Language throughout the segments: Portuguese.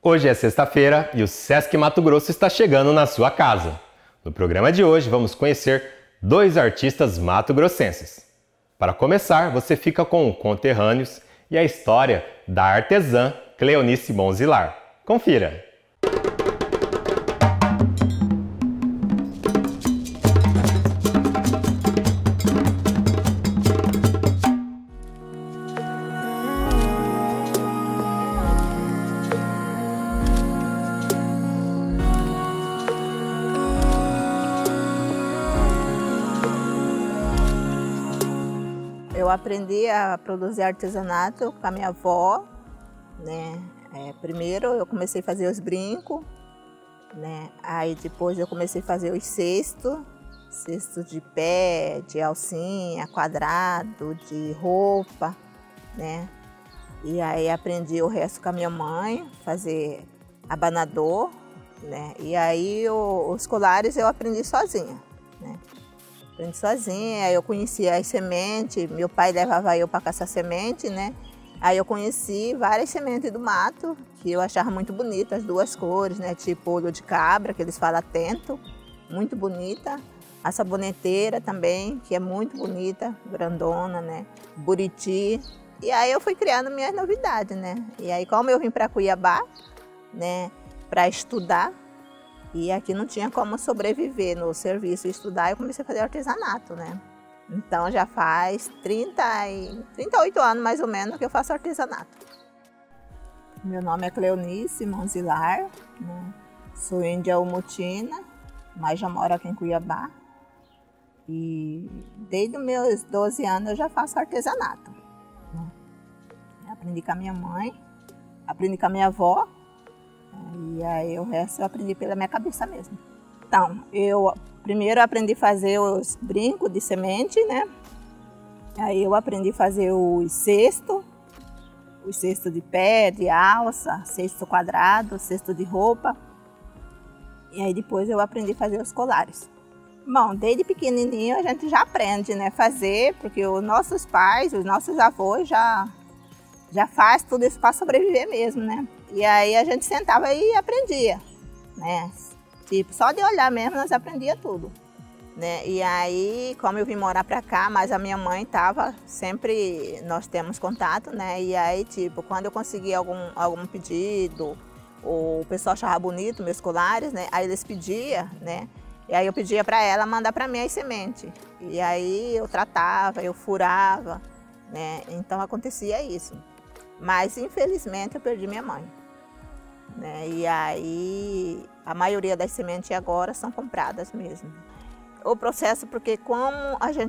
Hoje é sexta-feira e o Sesc Mato Grosso está chegando na sua casa. No programa de hoje vamos conhecer dois artistas mato-grossenses. Para começar, você fica com Conterrâneos e a história da artesã Cleonice Bonzilar. Confira! Eu aprendi a produzir artesanato com a minha avó, né? Primeiro eu comecei a fazer os brincos, né? Aí depois eu comecei a fazer os cestos de pé, de alcinha, quadrado, de roupa, né? E aí aprendi o resto com a minha mãe, fazer abanador, né? E aí os colares eu aprendi sozinha, né? Aprendi sozinha, aí eu conhecia as sementes, meu pai levava eu para caçar semente, né? Aí eu conheci várias sementes do mato, que eu achava muito bonitas, as duas cores, né? Tipo olho de cabra, que eles falam atento, muito bonita. A saboneteira também, que é muito bonita, grandona, né? Buriti. E aí eu fui criando minhas novidades, né? E aí como eu vim para Cuiabá, né? Para estudar, e aqui não tinha como sobreviver no serviço e estudar, eu comecei a fazer artesanato, né? Então já faz 38 anos mais ou menos que eu faço artesanato. Meu nome é Cleonice Bonzilar, né? Sou índia umutina, mas já moro aqui em Cuiabá. E desde os meus 12 anos eu já faço artesanato, né? Aprendi com a minha mãe, aprendi com a minha avó. E aí o resto eu aprendi pela minha cabeça mesmo. Então, eu primeiro aprendi a fazer os brincos de semente, né? Aí eu aprendi a fazer os cestos de pé, de alça, cesto quadrado, cesto de roupa. E aí depois eu aprendi a fazer os colares. Bom, desde pequenininho a gente já aprende, né, fazer, porque os nossos pais, os nossos avós já faz tudo isso para sobreviver mesmo, né? E aí a gente sentava e aprendia, né? Tipo, só de olhar mesmo nós aprendia tudo, né? E aí, como eu vim morar para cá, mas a minha mãe tava sempre, nós temos contato, né? E aí, tipo, quando eu conseguia algum pedido, o pessoal achava bonito meus colares, né? Aí eles pediam, né? E aí eu pedia para ela mandar para mim as sementes. E aí eu tratava, eu furava, né? Então acontecia isso. Mas infelizmente eu perdi minha mãe, né? E aí a maioria das sementes agora são compradas mesmo. O processo, porque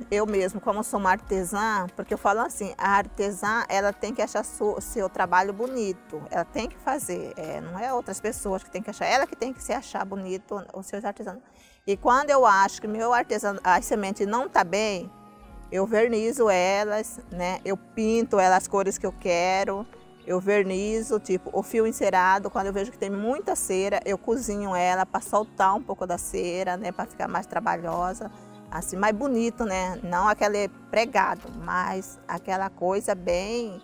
eu mesmo, como sou uma artesã, porque eu falo assim, a artesã ela tem que achar seu trabalho bonito, ela tem que fazer, não é outras pessoas que tem que achar, ela que tem que se achar bonito os seus artesãos. E quando eu acho que meu artesanato, a semente não está bem, eu vernizo elas, né? Eu pinto elas as cores que eu quero, eu vernizo, tipo, o fio encerado, quando eu vejo que tem muita cera, eu cozinho ela para soltar um pouco da cera, né? Para ficar mais trabalhosa, assim, mais bonito, né? Não aquele pregado, mas aquela coisa bem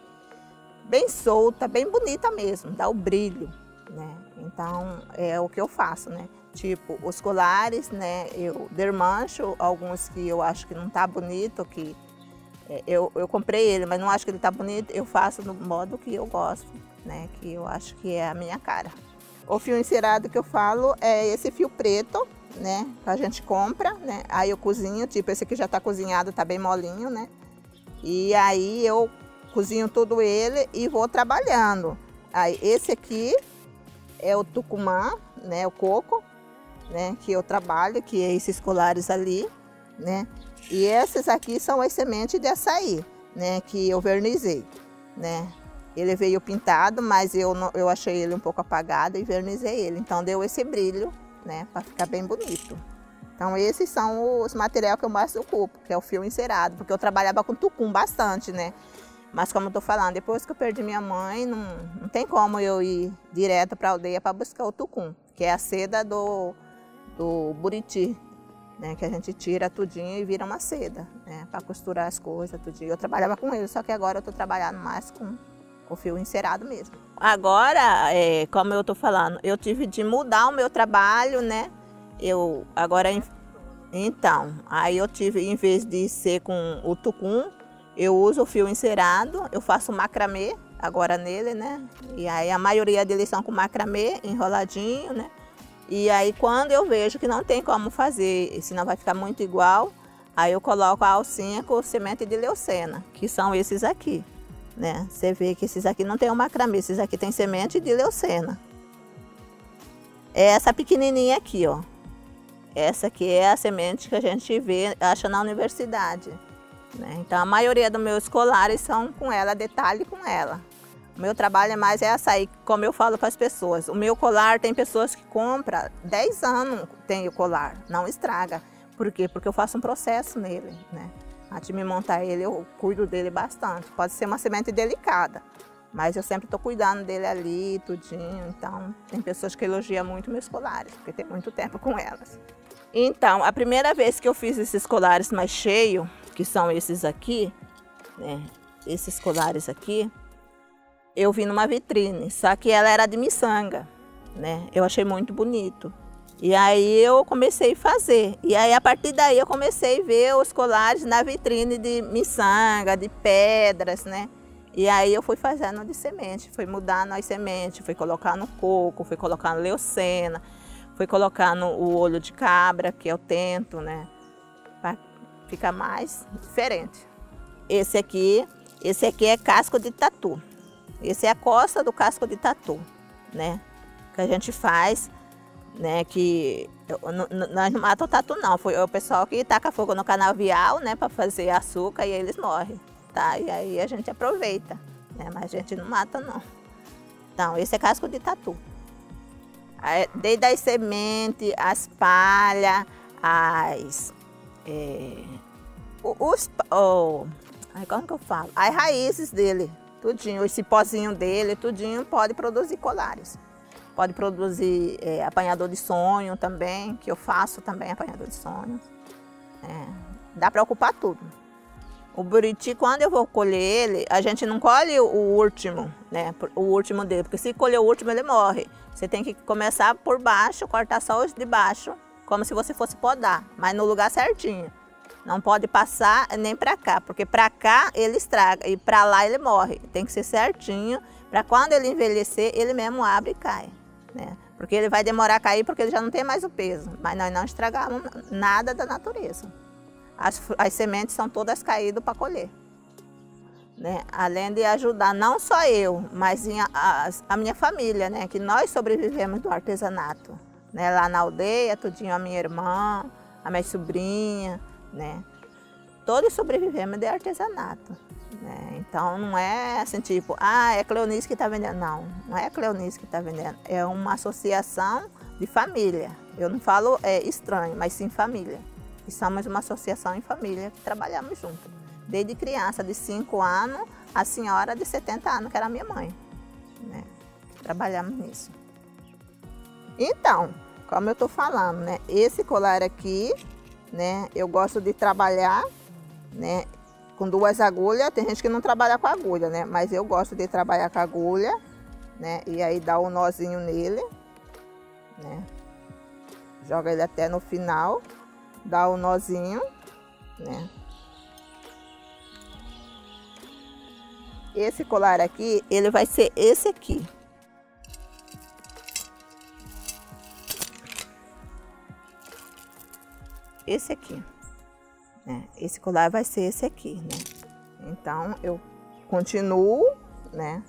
solta, bem bonita mesmo, dá o brilho, né? Então, é o que eu faço, né? Tipo, os colares, né, eu dermancho alguns que eu acho que não tá bonito, que eu comprei ele, mas não acho que ele tá bonito, eu faço do modo que eu gosto, né, que eu acho que é a minha cara. O fio encerado que eu falo é esse fio preto, né, que a gente compra, né, aí eu cozinho, tipo, esse aqui já tá cozinhado, tá bem molinho, né, e aí eu cozinho tudo ele e vou trabalhando. Aí esse aqui é o tucumã, né, o coco, né, que eu trabalho, que é esses colares ali, né? E esses aqui são as sementes de açaí, né, que eu vernizei, né? Ele veio pintado, mas eu achei ele um pouco apagado e vernizei ele. Então deu esse brilho, né, para ficar bem bonito. Então esses são os materiais que eu mais ocupo, que é o fio encerado, porque eu trabalhava com tucum bastante, né? Mas como eu tô falando, depois que eu perdi minha mãe, não tem como eu ir direto para a aldeia para buscar o tucum, que é a seda do buriti, né, que a gente tira tudinho e vira uma seda, né, para costurar as coisas, tudinho. Eu trabalhava com ele, só que agora eu estou trabalhando mais o fio encerado mesmo. Agora, como eu tô falando, eu tive de mudar o meu trabalho, né? Então, aí eu tive, em vez de ser com o tucum, eu uso o fio encerado, eu faço macramê agora nele, né? E aí a maioria deles são com macramê, enroladinho, né? E aí quando eu vejo que não tem como fazer, senão vai ficar muito igual, aí eu coloco a alcinha com semente de leucena, que são esses aqui, né? Você vê que esses aqui não tem o macramê, esses aqui tem semente de leucena. É essa pequenininha aqui, ó. Essa aqui é a semente que a gente acha na universidade, né? Então a maioria dos meus colares são com ela, detalhe com ela. O meu trabalho é açaí, como eu falo para as pessoas. O meu colar tem pessoas que compram 10 anos, tem o colar, não estraga. Por quê? Porque eu faço um processo nele, né? Antes de me montar ele, eu cuido dele bastante. Pode ser uma semente delicada, mas eu sempre estou cuidando dele ali, tudinho. Então, tem pessoas que elogiam muito meus colares, porque tem muito tempo com elas. Então, a primeira vez que eu fiz esses colares mais cheios, que são esses aqui, né? Esses colares aqui, eu vi numa vitrine, só que ela era de miçanga, né? Eu achei muito bonito. E aí eu comecei a fazer. E aí a partir daí eu comecei a ver os colares na vitrine de miçanga, de pedras, né? E aí eu fui fazendo de semente, fui mudando as sementes, fui colocando coco, fui colocando leucena, fui colocando o olho de cabra, que eu tento, né? Para ficar mais diferente. Esse aqui é casco de tatu. Esse é a costa do casco de tatu, né? Que a gente faz, né? Que nós não matamos o tatu não, foi o pessoal que taca fogo no canavial, né? Para fazer açúcar e eles morrem, tá? E aí a gente aproveita, né? Mas a gente não mata não. Então esse é casco de tatu. Desde as sementes, as palhas, como que eu falo? As raízes dele. Tudinho, esse pozinho dele, tudinho pode produzir colares. Pode produzir apanhador de sonho também, que eu faço também apanhador de sonho. Dá para ocupar tudo. O buriti, quando eu vou colher ele, a gente não colhe o último, né? O último dele, porque se colher o último ele morre. Você tem que começar por baixo, cortar só os de baixo, como se você fosse podar, mas no lugar certinho. Não pode passar nem para cá, porque para cá ele estraga e para lá ele morre. Tem que ser certinho, para quando ele envelhecer, ele mesmo abre e cai, né? Porque ele vai demorar a cair porque ele já não tem mais o peso. Mas nós não estragamos nada da natureza. As sementes são todas caídas para colher, né? Além de ajudar não só eu, mas a minha família, né? Que nós sobrevivemos do artesanato, né? Lá na aldeia, tudinho, a minha irmã, a minha sobrinha, né? Todos sobrevivemos de artesanato, né? Então não é assim tipo, é Cleonice que está vendendo. Não, não é a Cleonice que está vendendo. É uma associação de família. Eu não falo estranho, mas sim família. E somos uma associação em família que trabalhamos juntos. Desde criança, de 5 anos, a senhora de 70 anos, que era minha mãe, né? Trabalhamos nisso. Então, como eu estou falando, né? Esse colar aqui, né? Eu gosto de trabalhar, né? Com 2 agulhas. Tem gente que não trabalha com agulha, né? Mas eu gosto de trabalhar com agulha, né? E aí dá um nozinho nele, né? Joga ele até no final, dá um nozinho, né? Esse colar aqui, ele vai ser esse aqui. Esse aqui, né? Esse colar vai ser esse aqui, né? Então, eu continuo, né?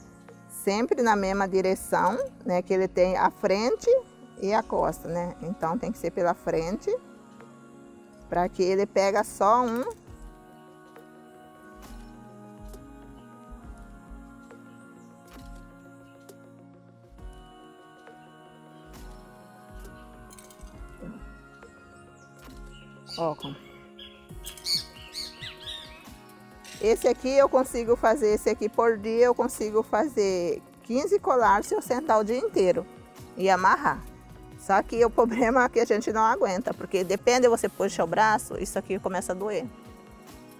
Sempre na mesma direção, né? Que ele tem a frente e a costa, né? Então, tem que ser pela frente, para que ele pega só um. Ó, esse aqui eu consigo fazer, esse aqui por dia eu consigo fazer 15 colares se eu sentar o dia inteiro e amarrar. Só que o problema é que a gente não aguenta, porque depende de você puxar o braço, isso aqui começa a doer.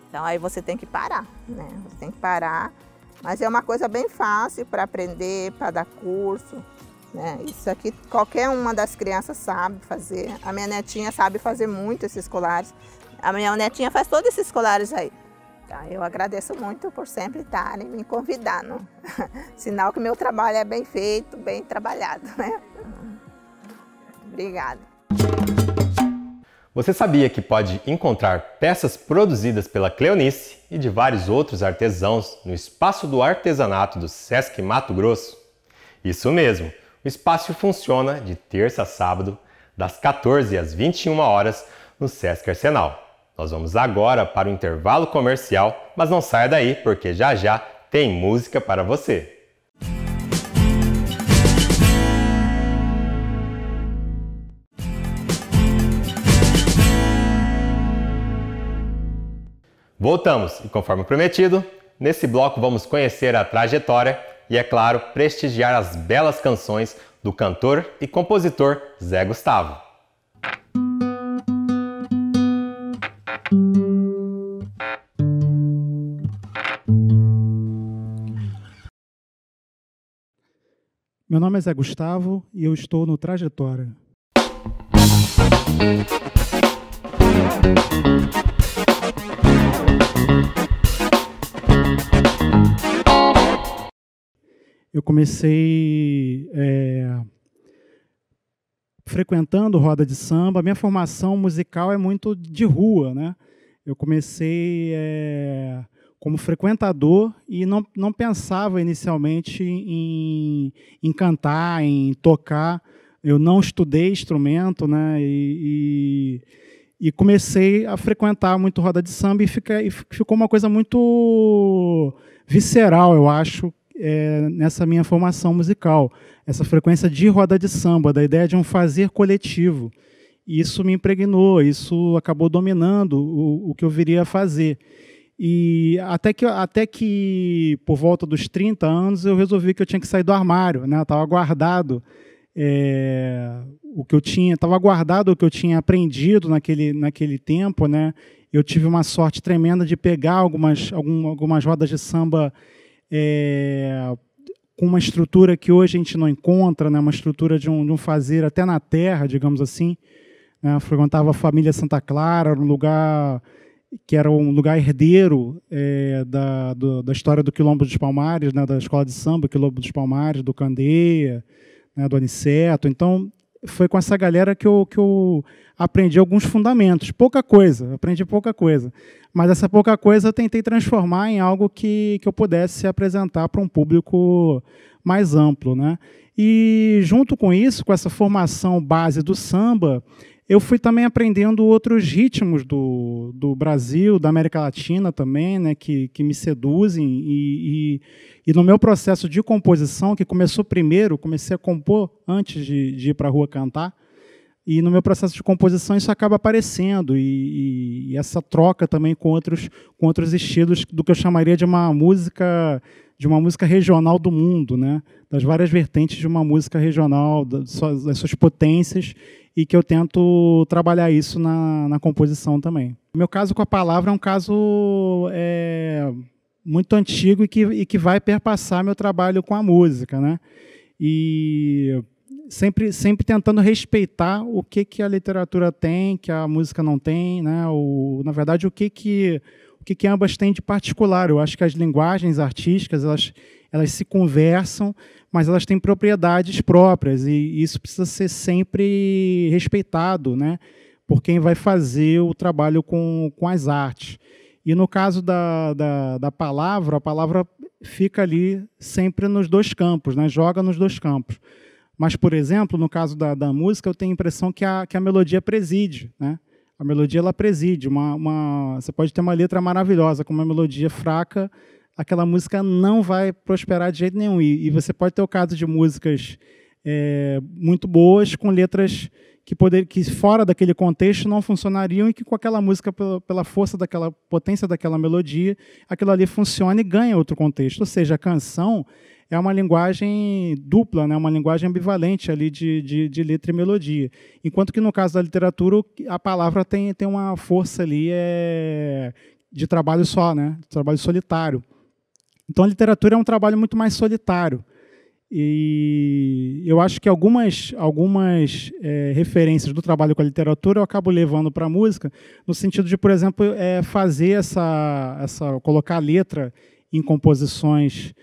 Então aí você tem que parar, né? Você tem que parar Mas é uma coisa bem fácil para aprender, para dar curso, né? Isso aqui qualquer uma das crianças sabe fazer. A minha netinha sabe fazer muito esses colares. A minha netinha faz todos esses colares aí. Tá? Eu agradeço muito por sempre estarem me convidando. Sinal que meu trabalho é bem feito, bem trabalhado, né? Obrigada. Você sabia que pode encontrar peças produzidas pela Cleonice e de vários outros artesãos no Espaço do Artesanato do Sesc Mato Grosso? Isso mesmo, o espaço funciona de terça a sábado, das 14 às 21 horas, no Sesc Arsenal. Nós vamos agora para o intervalo comercial, mas não saia daí porque já já tem música para você. Voltamos e, conforme prometido, nesse bloco vamos conhecer a trajetória e, é claro, prestigiar as belas canções do cantor e compositor Zé Gustavo. Meu nome é Zé Gustavo e eu estou no Trajetória. Eu comecei frequentando roda de samba. A minha formação musical é muito de rua, né? Eu comecei como frequentador e não pensava inicialmente em cantar, em tocar. Eu não estudei instrumento, né? E comecei a frequentar muito roda de samba e ficou uma coisa muito visceral, eu acho, nessa minha formação musical, essa frequência de roda de samba, da ideia de um fazer coletivo. E isso me impregnou, isso acabou dominando o que eu viria a fazer. E até que por volta dos 30 anos, eu resolvi que eu tinha que sair do armário, né? Estava guardado o que eu tinha, estava guardado o que eu tinha aprendido naquele tempo, né? Eu tive uma sorte tremenda de pegar algumas rodas de samba com uma estrutura que hoje a gente não encontra, né? Uma estrutura de um fazer até na terra, digamos assim. Né? Eu frequentava a família Santa Clara, um lugar que era um lugar herdeiro da história do Quilombo dos Palmares, né? Da escola de samba, Quilombo dos Palmares, do Candeia, né? Do Aniceto. Então, foi com essa galera que eu aprendi alguns fundamentos. Aprendi pouca coisa. Mas essa pouca coisa eu tentei transformar em algo que eu pudesse apresentar para um público mais amplo, né? E, junto com isso, com essa formação base do samba, eu fui também aprendendo outros ritmos do Brasil, da América Latina também, né, que me seduzem. E no meu processo de composição, que começou primeiro, comecei a compor antes de ir para a rua cantar, e no meu processo de composição isso acaba aparecendo, e essa troca também com outros estilos do que eu chamaria de uma música regional do mundo, né? Das várias vertentes de uma música regional, das suas potências, e que eu tento trabalhar isso na composição também. O meu caso com a palavra é um caso muito antigo e que vai perpassar meu trabalho com a música, né? E sempre tentando respeitar o que a literatura tem, que a música não tem, né? Na verdade, o que ambas têm de particular. Eu acho que as linguagens artísticas elas se conversam, mas elas têm propriedades próprias, e isso precisa ser sempre respeitado, né, por quem vai fazer o trabalho com as artes. E no caso da palavra, a palavra fica ali sempre nos dois campos, né, joga nos dois campos. Mas, por exemplo, no caso da música, eu tenho a impressão que a melodia preside, né? A melodia ela preside. Você pode ter uma letra maravilhosa com uma melodia fraca, aquela música não vai prosperar de jeito nenhum. E você pode ter o caso de músicas muito boas, com letras que fora daquele contexto não funcionariam, e que com aquela música, pela força daquela potência daquela melodia, aquilo ali funciona e ganha outro contexto. Ou seja, a canção é uma linguagem dupla, né? Uma linguagem ambivalente ali de letra e melodia. Enquanto que, no caso da literatura, a palavra tem uma força ali de trabalho só, né? De trabalho solitário. Então, a literatura é um trabalho muito mais solitário. E eu acho que algumas referências do trabalho com a literatura eu acabo levando para a música, no sentido de, por exemplo, fazer colocar a letra em composições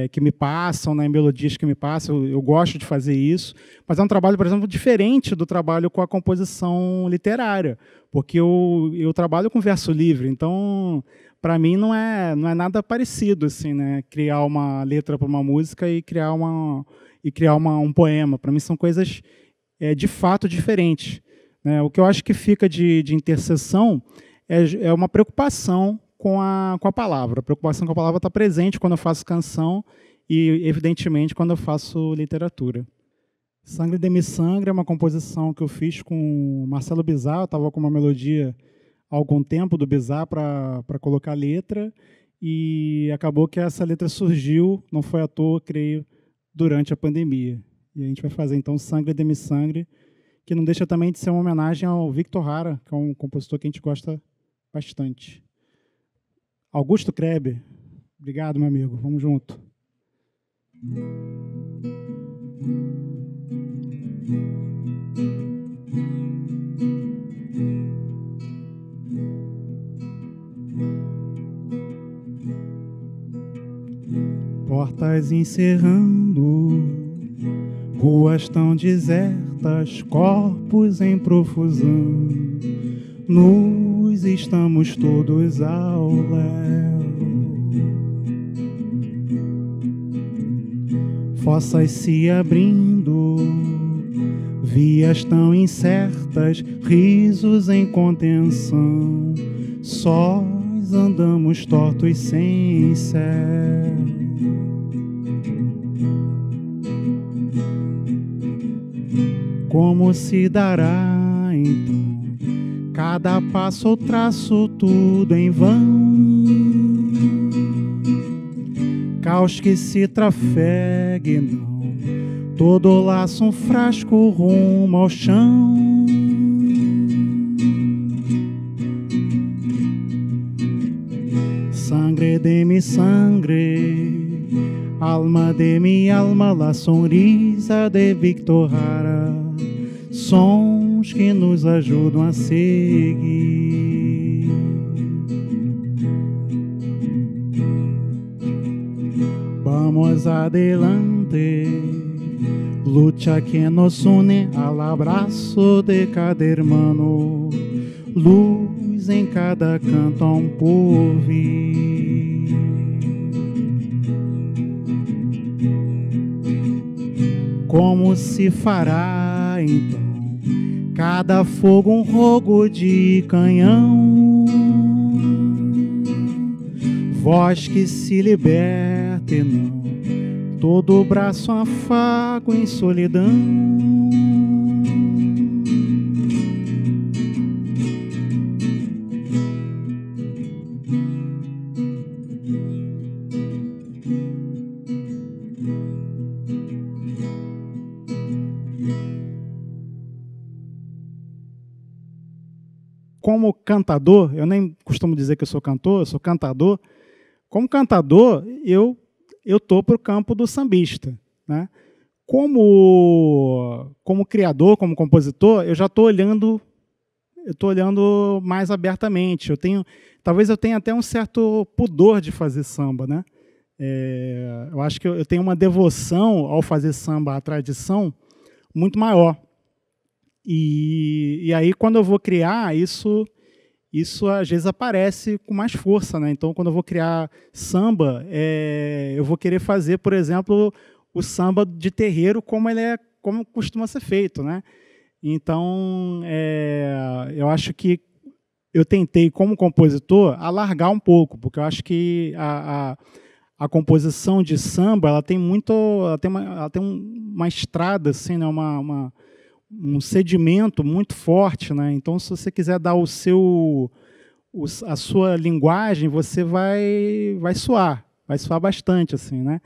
que me passam, né, em melodias que me passam. Eu gosto de fazer isso, mas é um trabalho, por exemplo, diferente do trabalho com a composição literária, porque eu trabalho com verso livre, então para mim não é nada parecido assim, né, criar uma letra para uma música e criar um poema. Para mim são coisas de fato diferentes, né? O que eu acho que fica de interseção é uma preocupação com a palavra. A preocupação com a palavra está presente quando eu faço canção e, evidentemente, quando eu faço literatura. Sangre de Mi Sangre é uma composição que eu fiz com Marcelo Bizarro. Eu estava com uma melodia há algum tempo do Bizarro para colocar letra, e acabou que essa letra surgiu, não foi à toa, creio, durante a pandemia. E a gente vai fazer, então, Sangre de Mi Sangre, que não deixa também de ser uma homenagem ao Victor Hara, que é um compositor que a gente gosta bastante. Augusto Kreber, obrigado, meu amigo, vamos junto. Portas encerrando, ruas tão desertas, corpos em profusão, nus estamos todos ao léu. Fossas se abrindo, vias tão incertas, risos em contenção, sós andamos tortos sem céu. Como se dará, então, cada passo ou traço, tudo em vão? Caos que se trafegue, não, todo laço um frasco rumo ao chão. Sangre de mi sangre, alma de mi alma, la sonrisa de Victor Hara, sons que nos ajudam a seguir. Vamos adelante, lucha que nos une al abraço de cada hermano, luz em cada canto a um porvir. Como se fará, então, cada fogo um rogo de canhão, voz que se liberte, não, todo braço afago em solidão. Como cantador, eu nem costumo dizer que eu sou cantor, eu sou cantador. Como cantador, eu estou para o campo do sambista, né? Como criador, como compositor, eu já estou olhando mais abertamente. Talvez eu tenha até um certo pudor de fazer samba, né? Eu acho que eu tenho uma devoção ao fazer samba à tradição muito maior. E aí, quando eu vou criar, isso às vezes aparece com mais força, né? Então, quando eu vou criar samba, eu vou querer fazer, por exemplo, o samba de terreiro como costuma ser feito, né? Então, eu acho que eu tentei, como compositor, alargar um pouco, porque eu acho que a composição de samba ela tem uma estrada, assim, né? Um sedimento muito forte, né? Então, se você quiser dar a sua linguagem, você vai suar bastante, assim, né?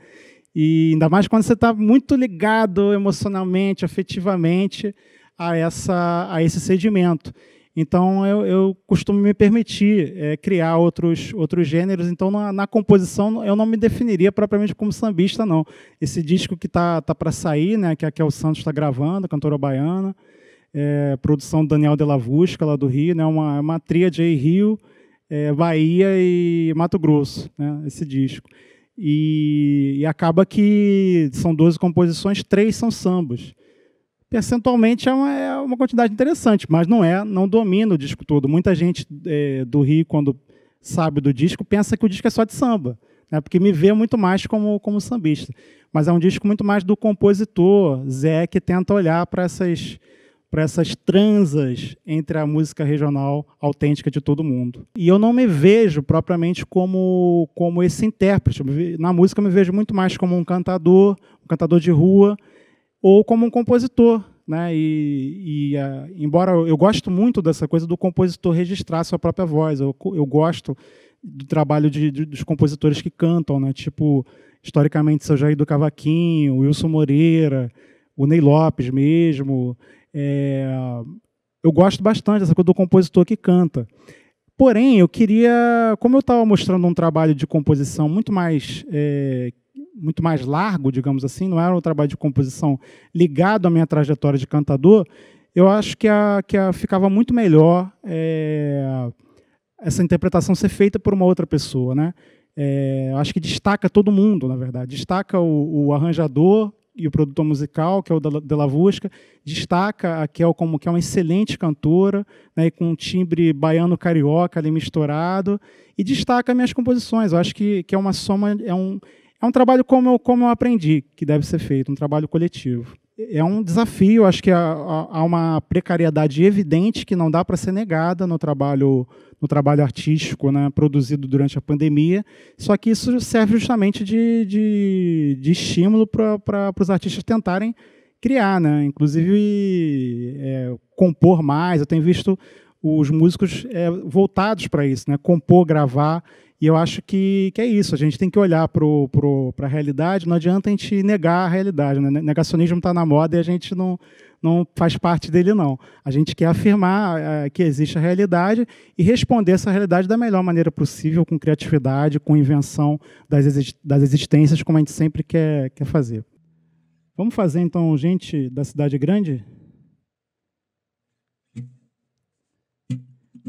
E ainda mais quando você está muito ligado emocionalmente, afetivamente a esse sedimento. Então, eu costumo me permitir criar outros gêneros. Então, na composição, eu não me definiria propriamente como sambista, não. Esse disco que tá para sair, né, que a Kel Santos está gravando, cantora baiana, produção do Daniel Della Vusca, lá do Rio, né, uma tríade aí, Rio, Bahia e Mato Grosso, né, esse disco. E acaba que são 12 composições, 3 são sambas. Percentualmente é uma quantidade interessante, mas não domina o disco todo. Muita gente do Rio, quando sabe do disco, pensa que o disco é só de samba, né? Porque me vê muito mais como sambista. Mas é um disco muito mais do compositor, Zé, que tenta olhar para essas transas entre a música regional autêntica de todo mundo. E eu não me vejo propriamente como esse intérprete. Na música eu me vejo muito mais como um cantador de rua, ou como um compositor, né? Embora eu gosto muito dessa coisa do compositor registrar sua própria voz, eu gosto do trabalho dos compositores que cantam, né? Tipo, historicamente, seu Jair do Cavaquinho, o Wilson Moreira, o Ney Lopes mesmo. Eu gosto bastante dessa coisa do compositor que canta. Porém, eu queria, como eu estava mostrando um trabalho de composição muito mais largo, digamos assim, não era um trabalho de composição ligado à minha trajetória de cantador, eu acho que ficava muito melhor essa interpretação ser feita por uma outra pessoa, né? Acho que destaca todo mundo, na verdade. Destaca o arranjador e o produtor musical, que é o Della Vusca, destaca a Kel como que é uma excelente cantora, né, com um timbre baiano-carioca ali misturado, e destaca minhas composições. Eu acho que é uma soma, é um trabalho como eu aprendi que deve ser feito, um trabalho coletivo. É um desafio, acho que há uma precariedade evidente que não dá para ser negada no trabalho artístico, né, produzido durante a pandemia, só que isso serve justamente de estímulo para os artistas tentarem criar, né, inclusive compor mais. Eu tenho visto os músicos voltados para isso, né, compor, gravar. E eu acho que é isso, a gente tem que olhar para a realidade, não adianta a gente negar a realidade, né? Negacionismo está na moda e a gente não faz parte dele, não. A gente quer afirmar que existe a realidade e responder essa realidade da melhor maneira possível, com criatividade, com invenção das existências, como a gente sempre quer fazer. Vamos fazer, então, gente da cidade grande?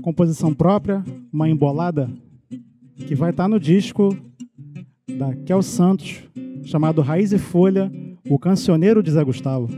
Composição própria, uma embolada, que vai estar no disco da Kel Santos, chamado Raiz e Folha, o cancioneiro de Zé Gustavo.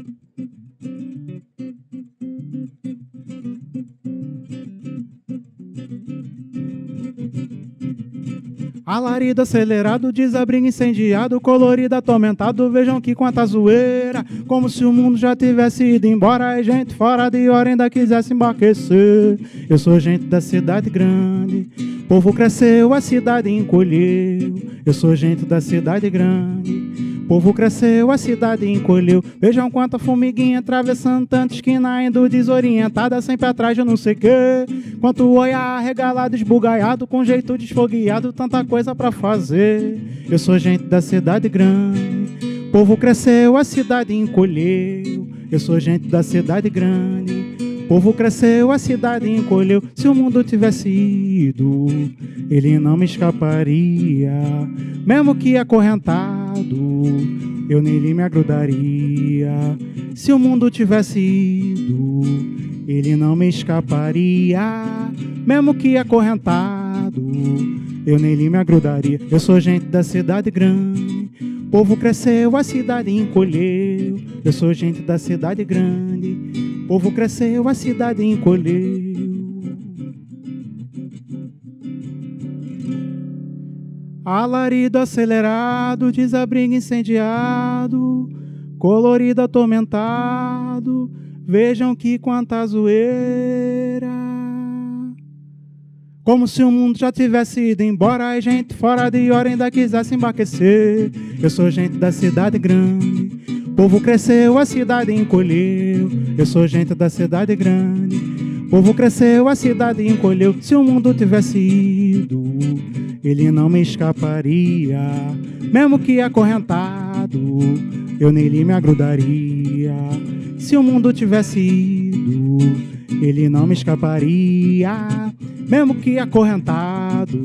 Alarido acelerado, desabrigo incendiado, colorido atormentado, vejam que quanta zoeira, como se o mundo já tivesse ido embora e gente fora de hora ainda quisesse embarquecer. Eu sou gente da cidade grande, povo cresceu, a cidade encolheu. Eu sou gente da cidade grande, povo cresceu, a cidade encolheu. Vejam quanta formiguinha atravessando tanta esquina, indo desorientada, sempre atrás de não sei quê. Quanto olhar regalado, esbugaiado, com jeito desfogueado, tanta coisa pra fazer. Eu sou gente da cidade grande, povo cresceu, a cidade encolheu. Eu sou gente da cidade grande, povo cresceu, a cidade encolheu. Se o mundo tivesse ido, ele não me escaparia. Mesmo que acorrentado, eu nele me agrudaria. Se o mundo tivesse ido, ele não me escaparia. Mesmo que acorrentado, eu nele me agrudaria. Eu sou gente da cidade grande, povo cresceu, a cidade encolheu. Eu sou gente da cidade grande, povo cresceu, a cidade encolheu. Alarido acelerado, desabrigo incendiado, colorido atormentado, vejam que quanta zoeira. Como se o mundo já tivesse ido embora e gente fora de hora ainda quisesse embarquecer. Eu sou gente da cidade grande, povo cresceu, a cidade encolheu. Eu sou gente da cidade grande, povo cresceu, a cidade encolheu. Se o mundo tivesse ido, ele não me escaparia. Mesmo que acorrentado, eu nele me agrudaria. Se o mundo tivesse ido, ele não me escaparia. Mesmo que acorrentado,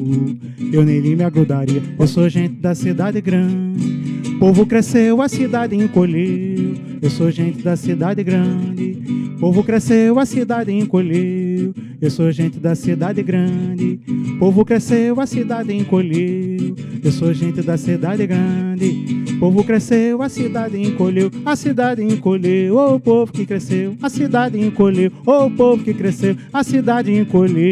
eu nele me agrudaria. Eu sou gente da cidade grande, o povo cresceu, a cidade encolheu. Eu sou gente da cidade grande, o povo cresceu, a cidade encolheu. Eu sou gente da cidade grande, o povo cresceu, a cidade encolheu. Eu sou gente da cidade grande, o povo cresceu, a cidade encolheu. A cidade encolheu, ô povo que cresceu. A cidade encolheu, ô povo que cresceu. A cidade encolheu.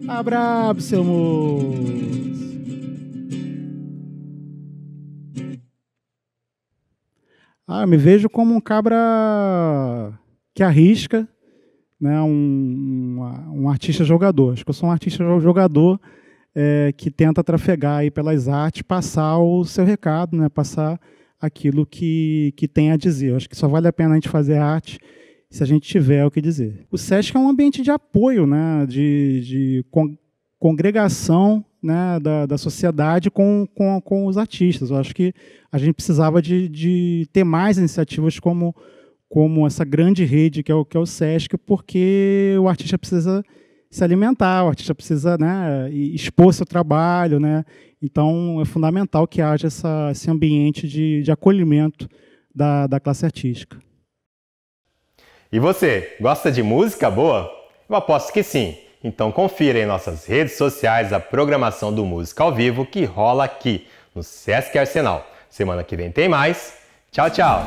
Tá brabo, seu moço. Eu me vejo como um cabra que arrisca, né, um artista jogador. Acho que eu sou um artista jogador que tenta trafegar aí pelas artes, passar o seu recado, né, passar aquilo que tem a dizer. Eu acho que só vale a pena a gente fazer arte se a gente tiver o que dizer. O SESC é um ambiente de apoio, né, de congregação, né, da sociedade com os artistas. Eu acho que a gente precisava de ter mais iniciativas como essa grande rede que é o SESC, porque o artista precisa se alimentar, o artista precisa, né, expor seu trabalho, né? Então é fundamental que haja esse ambiente de acolhimento da classe artística. E você, gosta de música boa? Eu aposto que sim. Então confira em nossas redes sociais a programação do Música ao Vivo que rola aqui no Sesc Arsenal. Semana que vem tem mais. Tchau, tchau!